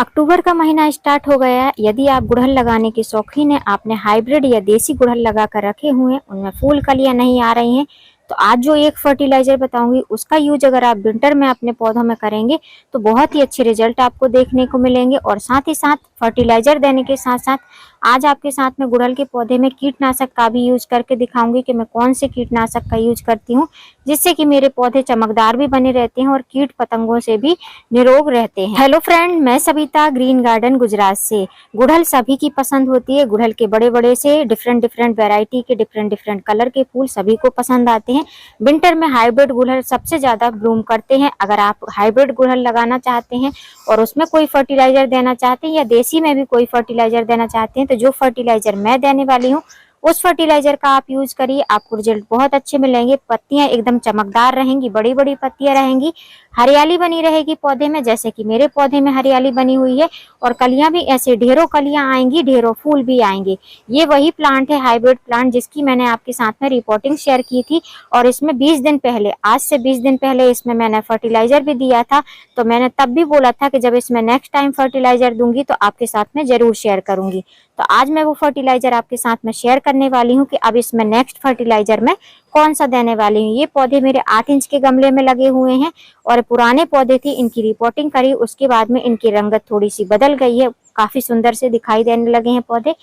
अक्टूबर का महीना स्टार्ट हो गया है। यदि आप गुड़हल लगाने के शौकीन हैं, आपने हाइब्रिड या देसी गुड़हल लगा कर रखे हुए हैं, उनमें फूल कलियां नहीं आ रही हैं, तो आज जो एक फर्टिलाइजर बताऊंगी उसका यूज अगर आप विंटर में अपने पौधों में करेंगे तो बहुत ही अच्छे रिजल्ट आपको देखने को मिलेंगे। और साथ ही साथ फर्टिलाइजर देने के साथ साथ आज आपके साथ में गुड़हल के पौधे में कीटनाशक का भी यूज करके दिखाऊंगी कि मैं कौन से कीटनाशक का यूज करती हूँ, जिससे कि मेरे पौधे चमकदार भी बने रहते हैं और कीट पतंगों से भी निरोग रहते हैं। हेलो फ्रेंड, मैं सविता ग्रीन गार्डन गुजरात से। गुड़हल सभी की पसंद होती है। गुड़हल के बड़े बड़े से डिफरेंट डिफरेंट वैरायटी के डिफरेंट डिफरेंट कलर के फूल सभी को पसंद आते हैं। विंटर में हाइब्रिड गुड़हल सबसे ज्यादा ब्लूम करते हैं। अगर आप हाइब्रिड गुड़हल लगाना चाहते हैं और उसमें कोई फर्टिलाइजर देना चाहते हैं या देसी में भी कोई फर्टिलाइजर देना चाहते हैं, तो जो फर्टिलाइजर मैं देने वाली हूँ उस फर्टिलाइजर का आप यूज करिए, आपको रिजल्ट बहुत अच्छे मिलेंगे। पत्तियां एकदम चमकदार रहेंगी, बड़ी बड़ी पत्तियां रहेंगी, हरियाली बनी रहेगी पौधे में, जैसे कि मेरे पौधे में हरियाली बनी हुई है। और कलियां भी ऐसे ढेरों कलियां आएंगी, ढेरों फूल भी आएंगे। ये वही प्लांट है, हाइब्रिड प्लांट, जिसकी मैंने आपके साथ में रिपोर्टिंग शेयर की थी। और इसमें 20 दिन पहले, आज से 20 दिन पहले इसमें मैंने फर्टिलाइजर भी दिया था। तो मैंने तब भी बोला था कि जब इसमें नेक्स्ट टाइम फर्टिलाइजर दूंगी तो आपके साथ में जरूर शेयर करूंगी। तो आज मैं वो फर्टिलाइजर आपके साथ में शेयर करने वाली हूँ कि अब इसमें नेक्स्ट फर्टिलाइजर मैं कौन सा देने वाली हूँ। ये पौधे मेरे 8 इंच के गमले में लगे हुए हैं और पुराने पौधे थी, इनकी रिपोर्टिंग करी, उसके बाद में इनकी रंगत थोड़ी सी बदल गई है, काफी सुंदर से दिखाई देने लगे हैं पौधे।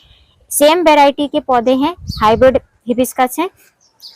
सेम वेराइटी के पौधे हैं, हाइब्रिड हिबिस्कस हैं।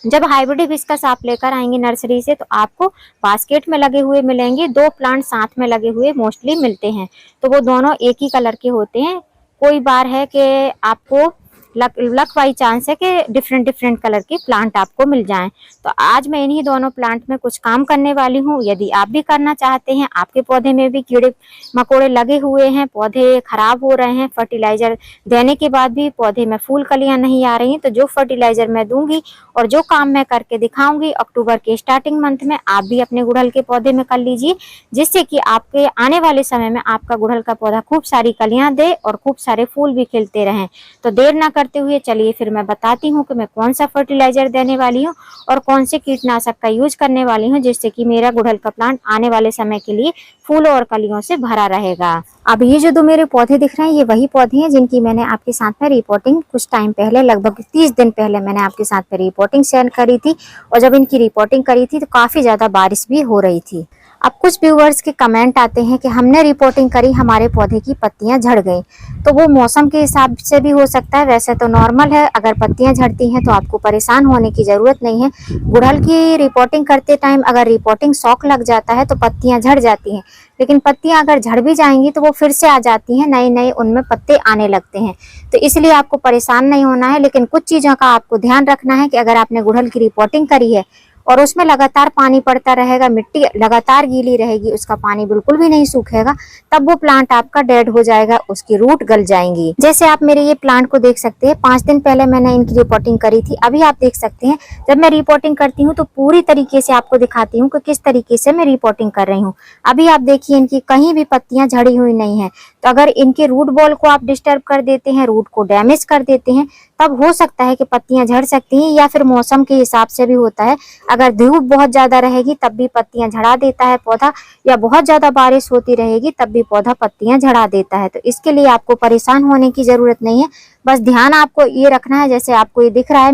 जब हाइब्रिड हिबिस्कस आप लेकर आएंगे नर्सरी से तो आपको बास्केट में लगे हुए मिलेंगे। 2 प्लांट साथ में लगे हुए मोस्टली मिलते हैं, तो वो दोनों एक ही कलर के होते हैं। कोई बार है कि आपको लक बाई चांस है कि डिफरेंट डिफरेंट कलर के प्लांट आपको मिल जाएं। तो आज मैं इन्हीं दोनों प्लांट में कुछ काम करने वाली हूँ। यदि आप भी करना चाहते हैं, आपके पौधे में भी कीड़े मकोड़े लगे हुए हैं, पौधे खराब हो रहे हैं, फर्टिलाइजर देने के बाद भी पौधे में फूल कलियां नहीं आ रही हैं, तो जो फर्टिलाइजर मैं दूंगी और जो काम मैं करके दिखाऊंगी अक्टूबर के स्टार्टिंग मंथ में, आप भी अपने गुड़हल के पौधे में कर लीजिए, जिससे कि आपके आने वाले समय में आपका गुड़हल का पौधा खूब सारी कलियां दे और खूब सारे फूल भी खिलते रहें। तो देर ना करते हुए चलिए फिर मैं बताती हूँ कि मैं कौन सा फर्टिलाइजर देने वाली हूँ और कौन से कीटनाशक का यूज करने वाली हूँ, जिससे कि मेरा गुड़हल का प्लांट आने वाले समय के लिए फूलों और कलियों से भरा रहेगा। अब ये जो 2 मेरे पौधे दिख रहे हैं, ये वही पौधे हैं जिनकी मैंने आपके साथ में रिपोर्टिंग कुछ टाइम पहले, लगभग 30 दिन पहले मैंने आपके साथ में रिपोर्टिंग शेयर करी थी। और जब इनकी रिपोर्टिंग करी थी तो काफी ज्यादा बारिश भी हो रही थी। अब कुछ व्यूअर्स के कमेंट आते हैं कि हमने रिपोर्टिंग करी, हमारे पौधे की पत्तियां झड़ गई। तो वो मौसम के हिसाब से भी हो सकता है, वैसे तो नॉर्मल है। अगर पत्तियां झड़ती हैं तो आपको परेशान होने की जरूरत नहीं है। गुड़हल की रिपोर्टिंग करते टाइम अगर रिपोर्टिंग शॉक लग जाता है तो पत्तियां झड़ जाती हैं, लेकिन पत्तियां अगर झड़ भी जाएंगी तो वो फिर से आ जाती हैं, नए नए उनमें पत्ते आने लगते हैं। तो इसलिए आपको परेशान नहीं होना है। लेकिन कुछ चीजों का आपको ध्यान रखना है कि अगर आपने गुड़हल की रिपोर्टिंग करी है और उसमें लगातार पानी पड़ता रहेगा, मिट्टी लगातार गीली रहेगी, उसका पानी बिल्कुल भी नहीं सूखेगा, तब वो प्लांट आपका डेड हो जाएगा, उसकी रूट गल जाएंगी। जैसे आप मेरे ये प्लांट को देख सकते हैं, 5 दिन पहले मैंने इनकी रिपोर्टिंग करी थी। अभी आप देख सकते हैं, जब मैं रिपोर्टिंग करती हूँ तो पूरी तरीके से आपको दिखाती हूँ कि किस तरीके से मैं रिपोर्टिंग कर रही हूँ। अभी आप देखिए, इनकी कहीं भी पत्तियां झड़ी हुई नहीं है। तो अगर इनके रूट बॉल को आप डिस्टर्ब कर देते हैं, रूट को डैमेज कर देते हैं, तब हो सकता है कि पत्तियां झड़ सकती हैं। या फिर मौसम के हिसाब से भी होता है, अगर धूप बहुत ज्यादा रहेगी तब भी पत्तियां झड़ा देता है पौधा, या बहुत ज्यादा बारिश होती रहेगी तब भी पौधा पत्तियां झड़ा देता है। तो इसके लिए आपको परेशान होने की जरूरत नहीं है। बस ध्यान आपको ये रखना है, जैसे आपको ये दिख रहा है,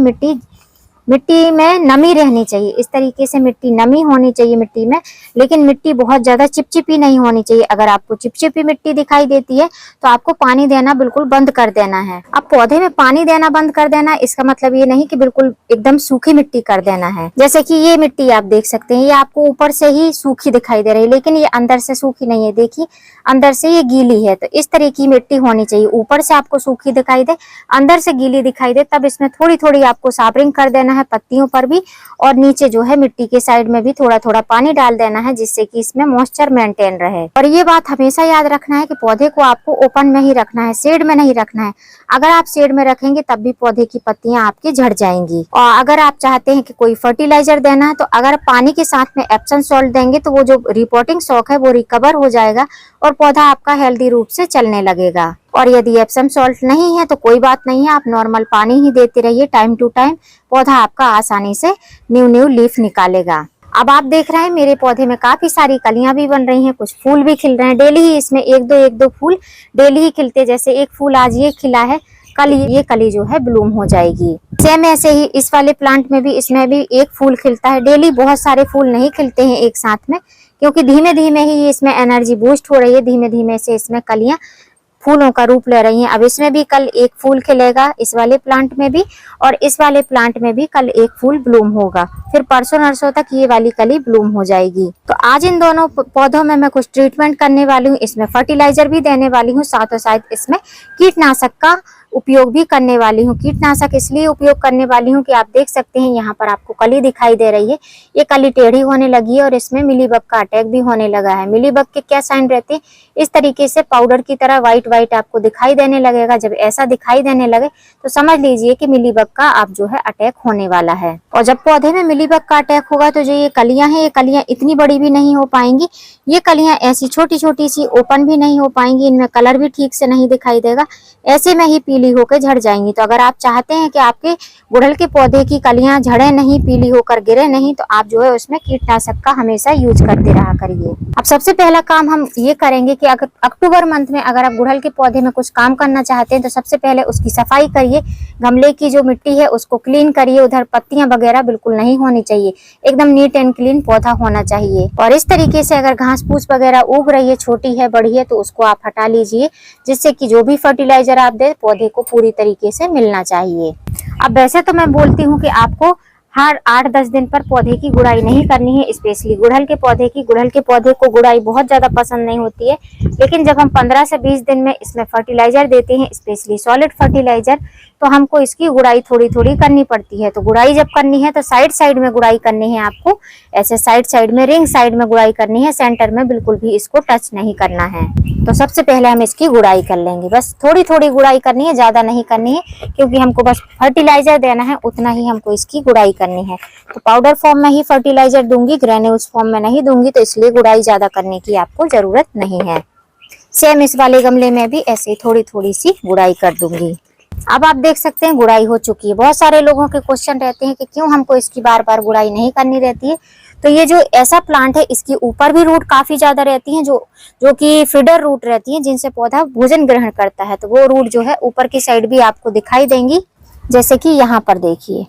मिट्टी में नमी रहनी चाहिए। इस तरीके से मिट्टी नमी होनी चाहिए मिट्टी में, लेकिन मिट्टी बहुत ज्यादा चिपचिपी नहीं होनी चाहिए। अगर आपको चिपचिपी मिट्टी दिखाई देती है तो आपको पानी देना बिल्कुल बंद कर देना है। अब पौधे में पानी देना बंद कर देना, इसका मतलब ये नहीं कि बिल्कुल एकदम सूखी मिट्टी कर देना है। जैसे कि ये मिट्टी आप देख सकते हैं, ये आपको ऊपर से ही सूखी दिखाई दे रही है, लेकिन ये अंदर से सूखी नहीं है। देखिए, अंदर से ये गीली है। तो इस तरह की मिट्टी होनी चाहिए, ऊपर से आपको सूखी दिखाई दे, अंदर से गीली दिखाई दे, तब इसमें थोड़ी थोड़ी आपको साबरिंग कर देना है पत्तियों पर भी, और नीचे जो है मिट्टी के साइड में भी थोड़ा थोड़ा पानी डाल देना है, जिससे कि इसमें मॉइस्चर मेंटेन रहे। और ये बात हमेशा याद रखना है कि पौधे को आपको ओपन में ही रखना है, शेड में नहीं रखना है। अगर आप शेड में रखेंगे तब भी पौधे की पत्तियां आपकी झड़ जाएंगी। और अगर आप चाहते हैं कि कोई फर्टिलाइजर देना है, तो अगर पानी के साथ में एप्सम सॉल्ट देंगे तो वो जो रिपोर्टिंग शॉक है वो रिकवर हो जाएगा और पौधा आपका हेल्दी रूप से चलने लगेगा। और यदि एप्सम सॉल्ट नहीं है तो कोई बात नहीं है, आप नॉर्मल पानी ही देते रहिए टाइम टू टाइम, पौधा आपका आसानी से न्यू लीफ निकालेगा। अब आप देख रहे हैं मेरे पौधे में काफी सारी कलियां भी बन रही हैं, कुछ फूल भी खिल रहे हैं। डेली ही इसमें एक दो फूल डेली ही खिलते, जैसे एक फूल आज ये खिला है, कल ये कली जो है ब्लूम हो जाएगी। सेम ऐसे ही इस वाले प्लांट में भी, इसमें भी एक फूल खिलता है। डेली बहुत सारे फूल नहीं खिलते हैं एक साथ में, क्योंकि धीमे धीमे ही इसमें एनर्जी बूस्ट हो रही है, धीमे धीमे से इसमें कलियां फूलों का रूप ले रही हैं। अब इसमें भी कल एक फूल खिलेगा, इस वाले प्लांट में भी, और इस वाले प्लांट में भी कल एक फूल ब्लूम होगा। फिर परसों नरसों तक ये वाली कली ब्लूम हो जाएगी। तो आज इन दोनों पौधों में मैं कुछ ट्रीटमेंट करने वाली हूँ, इसमें फर्टिलाइजर भी देने वाली हूँ, साथों साथ इसमें कीटनाशक का उपयोग भी करने वाली हूँ। कीटनाशक इसलिए उपयोग करने वाली हूँ कि आप देख सकते हैं यहाँ पर आपको कली दिखाई दे रही है, ये कली टेढ़ी होने लगी है और इसमें मिलीबग का अटैक भी होने लगा है। मिलीबग के क्या साइन रहते हैं, इस तरीके से पाउडर की तरह व्हाइट व्हाइट आपको दिखाई देने लगेगा। जब ऐसा दिखाई देने लगे तो समझ लीजिए कि मिलीबग का आप जो है अटैक होने वाला है। और जब पौधे में मिलीबग का अटैक होगा तो जो ये कलियां हैं, ये कलियां इतनी बड़ी भी नहीं हो पाएंगी, ये कलियां ऐसी छोटी छोटी सी ओपन भी नहीं हो पाएंगी, इनमें कलर भी ठीक से नहीं दिखाई देगा, ऐसे में ही पीली होकर झड़ जाएंगी। तो अगर आप चाहते हैं कि आपके गुड़हल के पौधे की कलियां झड़े नहीं, पीली होकर गिरे नहीं, तो आप जो है उसमें कीटनाशक का हमेशा यूज करते रहा करिए। अब सबसे पहला काम हम ये करेंगे कि अगर अक्टूबर मंथ में अगर आप गुड़हल के पौधे में कुछ काम करना चाहते हैं तो सबसे पहले उसकी सफाई करिए। गमले की जो मिट्टी है उसको क्लीन करिए, उधर पत्तियां वगैरह बिल्कुल नहीं होनी चाहिए, एकदम नीट एंड क्लीन पौधा होना चाहिए। और इस तरीके से अगर घास फूस वगैरह उग रही है, छोटी है बड़ी है, तो उसको आप हटा लीजिए, जिससे कि जो भी फर्टिलाइजर आप दे पौधे को पूरी तरीके से मिलना चाहिए। अब वैसे तो मैं बोलती हूँ कि आपको हर 8-10 दिन पर पौधे की गुड़ाई नहीं करनी है, स्पेशली गुड़हल के पौधे की। गुड़हल के पौधे को गुड़ाई बहुत ज्यादा पसंद नहीं होती है, लेकिन जब हम 15 से 20 दिन में इसमें फर्टिलाइजर देते हैं, स्पेशली सॉलिड फर्टिलाइजर, तो हमको इसकी गुड़ाई थोड़ी थोड़ी करनी पड़ती है। तो गुड़ाई जब करनी है तो साइड साइड में गुड़ाई करनी है आपको, ऐसे साइड साइड में, रिंग साइड में गुड़ाई करनी है, सेंटर में बिल्कुल भी इसको टच नहीं करना है। तो सबसे पहले हम इसकी गुड़ाई कर लेंगे, बस थोड़ी थोड़ी गुड़ाई करनी है, ज्यादा नहीं करनी है, क्योंकि हमको बस फर्टिलाइजर देना है, उतना ही हमको इसकी गुड़ाई करनी है। तो पाउडर फॉर्म में ही फर्टिलाइजर दूंगी, ग्रेन्यूल्स फॉर्म में नहीं दूंगी, तो इसलिए गुड़ाई ज्यादा करने की आपको जरूरत नहीं है। सेम इस वाले गमले में भी ऐसे थोड़ी थोड़ी सी गुड़ाई कर दूंगी। अब आप देख सकते हैं गुड़ाई हो चुकी है। बहुत सारे लोगों के क्वेश्चन रहते हैं कि क्यों हमको इसकी बार बार गुड़ाई नहीं करनी रहती है। तो ये जो ऐसा प्लांट है, इसके ऊपर भी रूट काफी ज्यादा रहती हैं, जो कि फीडर रूट रहती हैं, जिनसे पौधा भोजन ग्रहण करता है। तो वो रूट जो है ऊपर की साइड भी आपको दिखाई देंगी, जैसे कि यहाँ पर देखिए,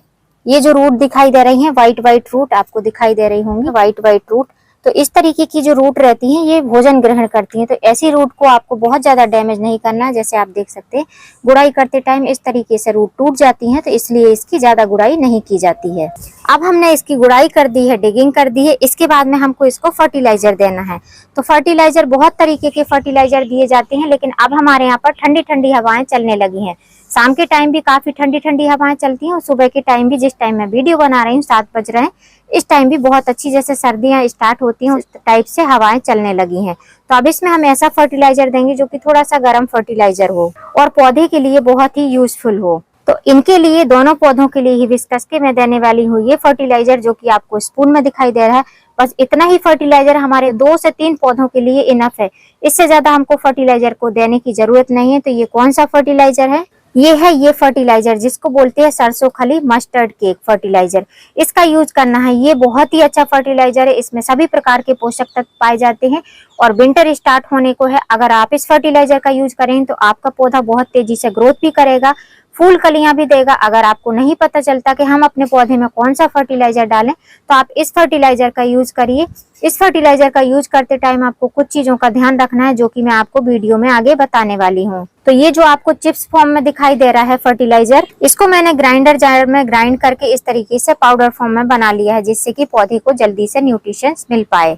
ये जो रूट दिखाई दे रही हैं, व्हाइट व्हाइट रूट आपको दिखाई दे रही होंगी, व्हाइट व्हाइट रूट। तो इस तरीके की जो रूट रहती हैं, ये भोजन ग्रहण करती हैं। तो ऐसी रूट को आपको बहुत ज्यादा डैमेज नहीं करना है। जैसे आप देख सकते हैं गुड़ाई करते टाइम इस तरीके से रूट टूट जाती हैं, तो इसलिए इसकी ज्यादा गुड़ाई नहीं की जाती है। अब हमने इसकी गुड़ाई कर दी है, डिगिंग कर दी है, इसके बाद में हमको इसको फर्टिलाइजर देना है। तो फर्टिलाइजर, बहुत तरीके के फर्टिलाइजर दिए जाते हैं, लेकिन अब हमारे यहाँ पर ठंडी ठंडी हवाएं चलने लगी हैं। शाम के टाइम भी काफी ठंडी ठंडी हवाएं चलती हैं, और सुबह के टाइम भी, जिस टाइम मैं वीडियो बना रही हूँ 7 बज रहे हैं, इस टाइम भी बहुत अच्छी, जैसे सर्दियां स्टार्ट होती हैं उस टाइप से हवाएं चलने लगी हैं। तो अब इसमें हम ऐसा फर्टिलाइजर देंगे जो कि थोड़ा सा गर्म फर्टिलाइजर हो और पौधे के लिए बहुत ही यूजफुल हो। तो इनके लिए, दोनों पौधों के लिए हिबिस्कस के मैं देने वाली हूँ ये फर्टिलाइजर, जो कि आपको स्पून में दिखाई दे रहा है। बस इतना ही फर्टिलाइजर हमारे 2 से 3 पौधों के लिए इनफ है, इससे ज्यादा हमको फर्टिलाइजर को देने की जरूरत नहीं है। तो ये कौन सा फर्टिलाइजर है? ये है ये फर्टिलाइजर, जिसको बोलते हैं सरसों खली मस्टर्ड केक फर्टिलाइजर। इसका यूज करना है। ये बहुत ही अच्छा फर्टिलाइजर है, इसमें सभी प्रकार के पोषक तत्व पाए जाते हैं, और विंटर स्टार्ट होने को है। अगर आप इस फर्टिलाइजर का यूज करें तो आपका पौधा बहुत तेजी से ग्रोथ भी करेगा, फूल कलियां भी देगा। अगर आपको नहीं पता चलता कि हम अपने पौधे में कौन सा फर्टिलाइजर डालें, तो आप इस फर्टिलाइजर का यूज करिए। इस फर्टिलाइजर का यूज करते टाइम आपको कुछ चीजों का ध्यान रखना है, जो कि मैं आपको वीडियो में आगे बताने वाली हूँ। तो ये जो आपको चिप्स फॉर्म में दिखाई दे रहा है फर्टिलाइजर, इसको मैंने ग्राइंडर जार में ग्राइंड करके इस तरीके से पाउडर फॉर्म में बना लिया है, जिससे कि पौधे को जल्दी से न्यूट्रिशंस मिल पाए।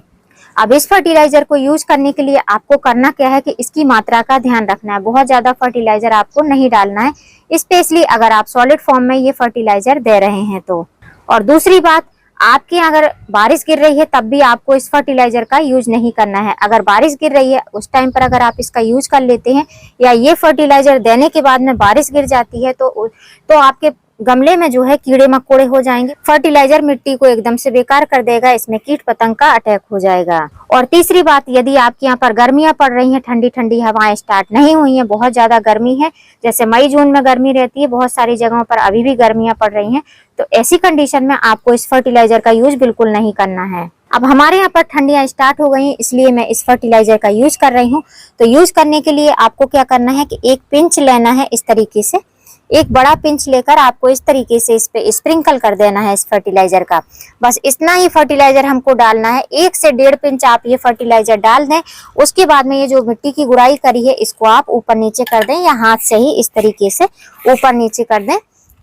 अब इस फर्टिलाइजर को यूज करने के लिए आपको करना क्या है कि इसकी मात्रा का ध्यान रखना है। बहुत ज्यादा फर्टिलाइजर आपको नहीं डालना है, स्पेशली अगर आप सॉलिड फॉर्म में ये फर्टिलाइजर दे रहे हैं तो। और दूसरी बात, आपके अगर बारिश गिर रही है तब भी आपको इस फर्टिलाइजर का यूज नहीं करना है। अगर बारिश गिर रही है उस टाइम पर अगर आप इसका यूज कर लेते हैं, या ये फर्टिलाइजर देने के बाद में बारिश गिर जाती है, तो आपके गमले में जो है कीड़े मकोड़े हो जाएंगे। फर्टिलाइजर मिट्टी को एकदम से बेकार कर देगा, इसमें कीट पतंग का अटैक हो जाएगा। और तीसरी बात, यदि आपके यहाँ पर गर्मियां पड़ रही हैं, ठंडी ठंडी हवाएं स्टार्ट नहीं हुई हैं, बहुत ज्यादा गर्मी है, जैसे मई जून में गर्मी रहती है, बहुत सारी जगहों पर अभी भी गर्मियां पड़ रही हैं, तो ऐसी कंडीशन में आपको इस फर्टिलाइजर का यूज बिल्कुल नहीं करना है। अब हमारे यहाँ पर ठंडियां स्टार्ट हो गई हैं, इसलिए मैं इस फर्टिलाइजर का यूज कर रही हूँ। तो यूज करने के लिए आपको क्या करना है कि एक पिंच लेना है, इस तरीके से एक बड़ा पिंच लेकर आपको इस तरीके से इस पे स्प्रिंकल कर देना है इस फर्टिलाइजर का। बस इतना ही फर्टिलाइजर हमको डालना है, 1 से 1.5 पिंच आप ये फर्टिलाइजर डाल दें। उसके बाद में ये जो मिट्टी की गुड़ाई करी है इसको आप ऊपर नीचे कर दें, या हाथ से ही इस तरीके से ऊपर नीचे कर दें,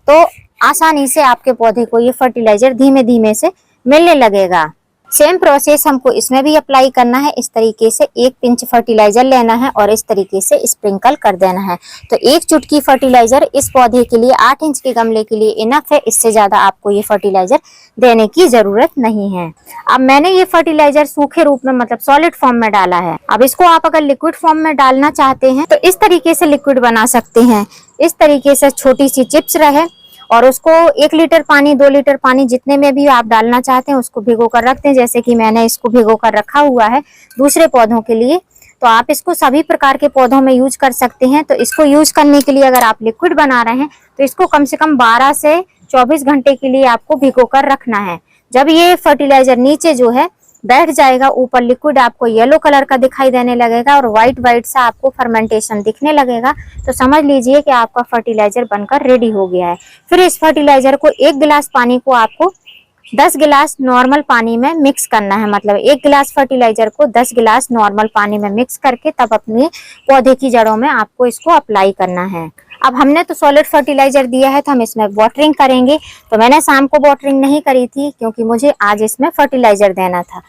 तो आसानी से आपके पौधे को ये फर्टिलाइजर धीमे धीमे से मिलने लगेगा। सेम प्रोसेस हमको इसमें भी अप्लाई करना है। इस तरीके से 1 पिंच फर्टिलाइजर लेना है और इस तरीके से स्प्रिंकल कर देना है। तो 1 चुटकी फर्टिलाइजर इस पौधे के लिए 8 इंच के गमले के लिए इनफ है, इससे ज्यादा आपको ये फर्टिलाइजर देने की जरूरत नहीं है। अब मैंने ये फर्टिलाइजर सूखे रूप में मतलब सॉलिड फॉर्म में डाला है। अब इसको आप अगर लिक्विड फॉर्म में डालना चाहते हैं तो इस तरीके से लिक्विड बना सकते हैं। इस तरीके से छोटी सी चिप्स रहे और उसको 1 लीटर पानी 2 लीटर पानी जितने में भी आप डालना चाहते हैं उसको भिगो कर रखते हैं, जैसे कि मैंने इसको भिगो कर रखा हुआ है दूसरे पौधों के लिए। तो आप इसको सभी प्रकार के पौधों में यूज कर सकते हैं। तो इसको यूज करने के लिए अगर आप लिक्विड बना रहे हैं तो इसको कम से कम 12 से 24 घंटे के लिए आपको भिगो कर रखना है। जब ये फर्टिलाइजर नीचे जो है बैठ जाएगा, ऊपर लिक्विड आपको येलो कलर का दिखाई देने लगेगा और व्हाइट सा आपको फर्मेंटेशन दिखने लगेगा, तो समझ लीजिए कि आपका फर्टिलाइजर बनकर रेडी हो गया है। फिर इस फर्टिलाइजर को 1 गिलास पानी को आपको 10 गिलास नॉर्मल पानी में मिक्स करना है। मतलब 1 गिलास फर्टिलाइजर को 10 गिलास नॉर्मल पानी में मिक्स करके तब अपने पौधे की जड़ों में आपको इसको अप्लाई करना है। अब हमने तो सॉलिड फर्टिलाइजर दिया है तो हम इसमें वाटरिंग करेंगे। तो मैंने शाम को वाटरिंग नहीं करी थी क्योंकि मुझे आज इसमें फर्टिलाइजर देना था।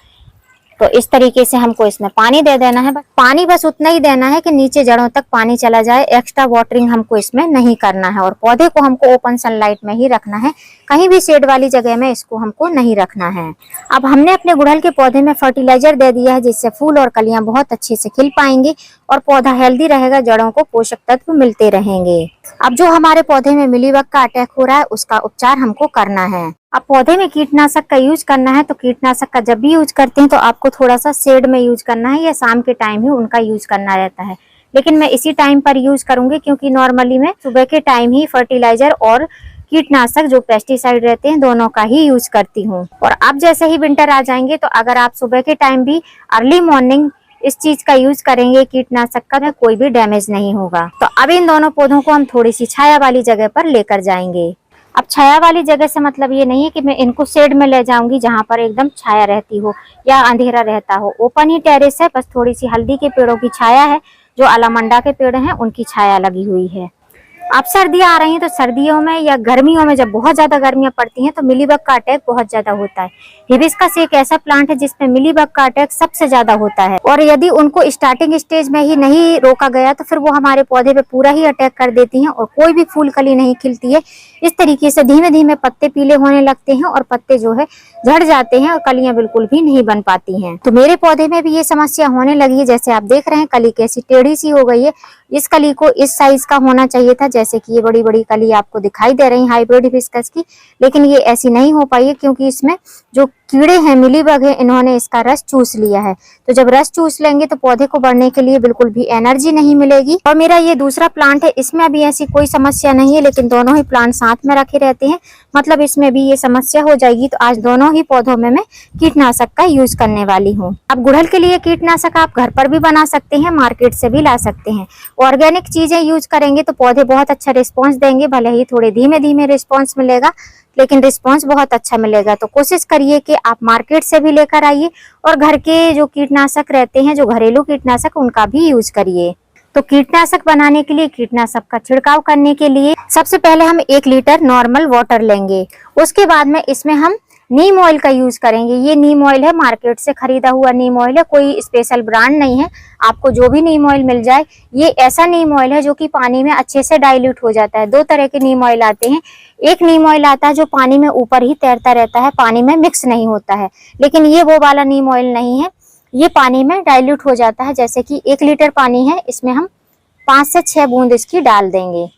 तो इस तरीके से हमको इसमें पानी दे देना है। पानी बस उतना ही देना है कि नीचे जड़ों तक पानी चला जाए, एक्स्ट्रा वाटरिंग हमको इसमें नहीं करना है। और पौधे को हमको ओपन सनलाइट में ही रखना है, कहीं भी शेड वाली जगह में इसको हमको नहीं रखना है। अब हमने अपने गुड़हल के पौधे में फर्टिलाइजर दे दिया है, जिससे फूल और कलियां बहुत अच्छे से खिल पाएंगे और पौधा हेल्दी रहेगा, जड़ों को पोषक तत्व मिलते रहेंगे। अब जो हमारे पौधे में मिलीबग का अटैक हो रहा है उसका उपचार हमको करना है। अब पौधे में कीटनाशक का यूज करना है तो कीटनाशक का जब भी यूज करते हैं तो आपको थोड़ा सा शेड में यूज करना है या शाम के टाइम ही उनका यूज करना रहता है। लेकिन मैं इसी टाइम पर यूज करूंगी क्योंकि नॉर्मली मैं सुबह के टाइम ही फर्टिलाइजर और कीटनाशक जो पेस्टिसाइड रहते हैं दोनों का ही यूज करती हूँ। और अब जैसे ही विंटर आ जाएंगे तो अगर आप सुबह के टाइम भी अर्ली मॉर्निंग इस चीज का यूज करेंगे कीटनाशक का, तो कोई भी डैमेज नहीं होगा। तो अब इन दोनों पौधों को हम थोड़ी सी छाया वाली जगह पर लेकर जाएंगे। अब छाया वाली जगह से मतलब ये नहीं है कि मैं इनको शेड में ले जाऊंगी जहां पर एकदम छाया रहती हो या अंधेरा रहता हो। ओपन ही टेरेस है, बस थोड़ी सी हल्दी के पेड़ों की छाया है, जो अलामंडा के पेड़ हैं उनकी छाया लगी हुई है। अब सर्दियां आ रही हैं तो सर्दियों में या गर्मियों में जब बहुत ज्यादा गर्मियां पड़ती हैं तो मिलीबग का अटैक बहुत ज्यादा होता है। हिबिस्कस एक ऐसा प्लांट है जिसमें मिलीबग का अटैक सबसे ज्यादा होता है और यदि उनको स्टार्टिंग स्टेज में ही नहीं रोका गया तो फिर वो हमारे पौधे पे पूरा ही अटैक कर देती हैं और कोई भी फूल कली नहीं खिलती है। इस तरीके से धीमे धीमे पत्ते पीले होने लगते हैं और पत्ते जो है झड़ जाते हैं और कलियां बिल्कुल भी नहीं बन पाती हैं। तो मेरे पौधे में भी ये समस्या होने लगी है। जैसे आप देख रहे हैं कली कैसी टेढ़ी सी हो गई है। इस कली को इस साइज का होना चाहिए था, जैसे कि ये बड़ी बड़ी कली आपको दिखाई दे रही है हाइब्रिड हिबिस्कस की, लेकिन ये ऐसी नहीं हो पाई है क्योंकि इसमें जो कीड़े हैं मिलीबग है इन्होंने इसका रस चूस लिया है। तो जब रस चूस लेंगे तो पौधे को बढ़ने के लिए बिल्कुल भी एनर्जी नहीं मिलेगी। और मेरा ये दूसरा प्लांट है, इसमें अभी ऐसी कोई समस्या नहीं है, लेकिन दोनों ही प्लांट साथ में रखे रहते हैं, मतलब इसमें भी ये समस्या हो जाएगी। तो आज दोनों ही पौधों में मैं कीटनाशक का यूज करने वाली हूँ। अब गुड़हल के लिए कीटनाशक आप घर पर भी बना सकते हैं, मार्केट से भी ला सकते हैं। ऑर्गेनिक चीजें यूज करेंगे तो पौधे बहुत अच्छा रिस्पॉन्स देंगे, भले ही थोड़े धीमे धीमे रिस्पॉन्स मिलेगा लेकिन रिस्पॉन्स बहुत अच्छा मिलेगा। तो कोशिश करिए कि आप मार्केट से भी लेकर आइए और घर के जो कीटनाशक रहते हैं, जो घरेलू कीटनाशक, उनका भी यूज करिए। तो कीटनाशक बनाने के लिए, कीटनाशक का छिड़काव करने के लिए सबसे पहले हम 1 लीटर नॉर्मल वाटर लेंगे। उसके बाद में इसमें हम नीम ऑयल का यूज करेंगे। ये नीम ऑयल है, मार्केट से खरीदा हुआ नीम ऑयल है, कोई स्पेशल ब्रांड नहीं है, आपको जो भी नीम ऑयल मिल जाए। ये ऐसा नीम ऑयल है जो कि पानी में अच्छे से डाइल्यूट हो जाता है। 2 तरह के नीम ऑयल आते हैं। एक नीम ऑयल आता है जो पानी में ऊपर ही तैरता रहता है, पानी में मिक्स नहीं होता है, लेकिन ये वो वाला नीम ऑयल नहीं है, ये पानी में डाइल्यूट हो जाता है। जैसे कि 1 लीटर पानी है, इसमें हम 5 से 6 बूंद इसकी डाल देंगे।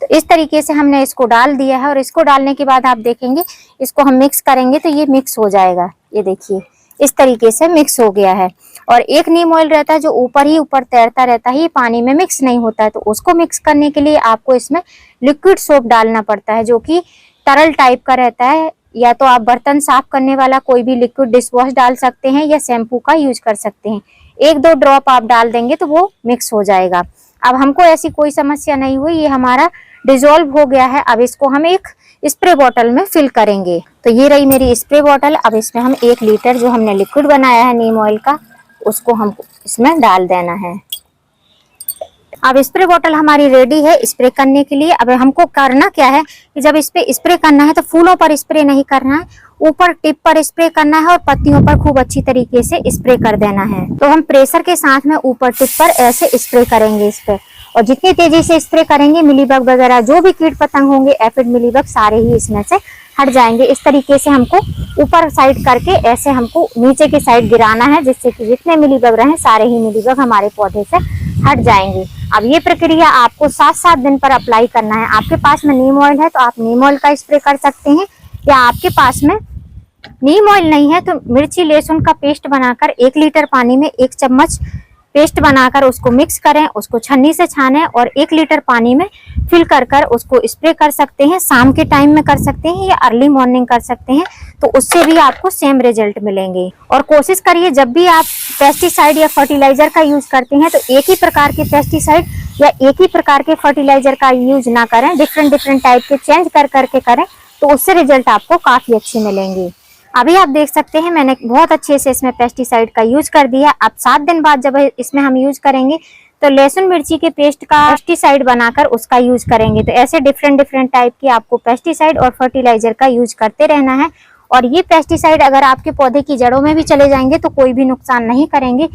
तो इस तरीके से हमने इसको डाल दिया है और इसको डालने के बाद आप देखेंगे इसको हम मिक्स करेंगे तो ये मिक्स हो जाएगा। ये देखिए इस तरीके से मिक्स हो गया है। और एक नीम ऑयल रहता है जो ऊपर ही ऊपर तैरता रहता है, ये पानी में मिक्स नहीं होता है। तो उसको मिक्स करने के लिए आपको इसमें लिक्विड सोप डालना पड़ता है जो कि तरल टाइप का रहता है। या तो आप बर्तन साफ करने वाला कोई भी लिक्विड डिश वॉश डाल सकते हैं या शैम्पू का यूज कर सकते हैं। 1-2 ड्रॉप आप डाल देंगे तो वो मिक्स हो जाएगा। अब हमको ऐसी कोई समस्या नहीं हुई, ये हमारा डिजोल्व हो गया है। अब इसको हम एक स्प्रे बॉटल में फिल करेंगे। तो ये रही मेरी स्प्रे बॉटल। अब इसमें हम 1 लीटर जो हमने लिक्विड बनाया है नीम ऑयल का उसको हमको इसमें डाल देना है। अब स्प्रे बॉटल हमारी रेडी है स्प्रे करने के लिए। अब हमको करना क्या है कि जब इस पे स्प्रे करना है तो फूलों पर स्प्रे नहीं करना है, ऊपर टिप पर स्प्रे करना है और पत्तियों पर खूब अच्छी तरीके से स्प्रे कर देना है। तो हम प्रेशर के साथ में ऊपर टिप पर ऐसे स्प्रे करेंगे इस पे। और जितनी तेजी से स्प्रे करेंगे मिलीबग वगैरह जो भी कीट पतंग होंगे एफिड मिलीबग सारे ही इसमें से हट जाएंगे। इस तरीके से हमको ऊपर साइड करके ऐसे हमको नीचे की साइड गिराना है जिससे कि जितने मिलीबग रहे सारे ही मिलीबग हमारे पौधे से हट जाएंगे। अब ये प्रक्रिया आपको 7-7 दिन पर अप्लाई करना है। आपके पास में नीम ऑयल है तो आप नीम ऑयल का स्प्रे कर सकते हैं, या आपके पास में नीम ऑयल नहीं है तो मिर्ची लहसुन का पेस्ट बनाकर 1 लीटर पानी में 1 चम्मच पेस्ट बनाकर उसको मिक्स करें, उसको छन्नी से छानें और 1 लीटर पानी में फिल कर उसको स्प्रे कर सकते हैं। शाम के टाइम में कर सकते हैं या अर्ली मॉर्निंग कर सकते हैं, तो उससे भी आपको सेम रिजल्ट मिलेंगे। और कोशिश करिए जब भी आप पेस्टिसाइड या फर्टिलाइजर का यूज करते हैं तो एक ही प्रकार के पेस्टिसाइड या एक ही प्रकार के फर्टिलाइजर का यूज ना करें, डिफरेंट टाइप के चेंज करके करें, तो उससे रिजल्ट आपको काफी अच्छे मिलेंगे। अभी आप देख सकते हैं मैंने बहुत अच्छे से इसमें पेस्टिसाइड का यूज कर दिया। अब 7 दिन बाद जब इसमें हम यूज करेंगे तो लहसुन मिर्ची के पेस्ट का पेस्टिसाइड बनाकर उसका यूज करेंगे। तो ऐसे डिफरेंट टाइप की आपको पेस्टिसाइड और फर्टिलाइजर का यूज करते रहना है। और ये पेस्टिसाइड अगर आपके पौधे की जड़ों में भी चले जाएंगे तो कोई भी नुकसान नहीं करेंगे।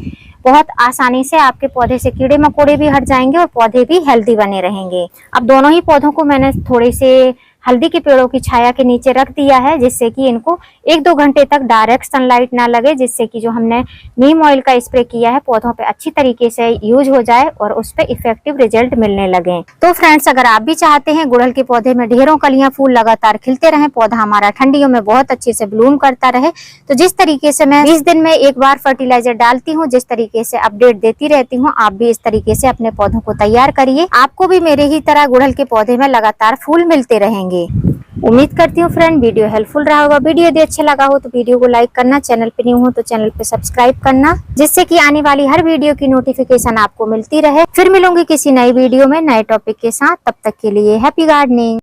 बहुत आसानी से आपके पौधे से कीड़े मकोड़े भी हट जाएंगे और पौधे भी हेल्दी बने रहेंगे। अब दोनों ही पौधों को मैंने थोड़े से हल्दी के पेड़ों की छाया के नीचे रख दिया है जिससे कि इनको 1-2 घंटे तक डायरेक्ट सनलाइट ना लगे, जिससे कि जो हमने नीम ऑयल का स्प्रे किया है पौधों पे अच्छी तरीके से यूज हो जाए और उस पे इफेक्टिव रिजल्ट मिलने लगे। तो फ्रेंड्स अगर आप भी चाहते हैं गुड़हल के पौधे में ढेरों कलियां फूल लगातार खिलते रहे, पौधा हमारा ठंडियों में बहुत अच्छे से ब्लूम करता रहे, तो जिस तरीके से मैं 20 दिन में एक बार फर्टिलाइजर डालती हूँ, जिस तरीके से अपडेट देती रहती हूँ, आप भी इस तरीके से अपने पौधों को तैयार करिए। आपको भी मेरे ही तरह गुड़हल के पौधे में लगातार फूल मिलते रहेंगे। उम्मीद करती हूँ फ्रेंड वीडियो हेल्पफुल रहा होगा। वीडियो यदि अच्छा लगा हो तो वीडियो को लाइक करना, चैनल पे न्यू हो तो चैनल पे सब्सक्राइब करना, जिससे कि आने वाली हर वीडियो की नोटिफिकेशन आपको मिलती रहे। फिर मिलूंगी किसी नई वीडियो में नए टॉपिक के साथ, तब तक के लिए हैप्पी गार्डनिंग।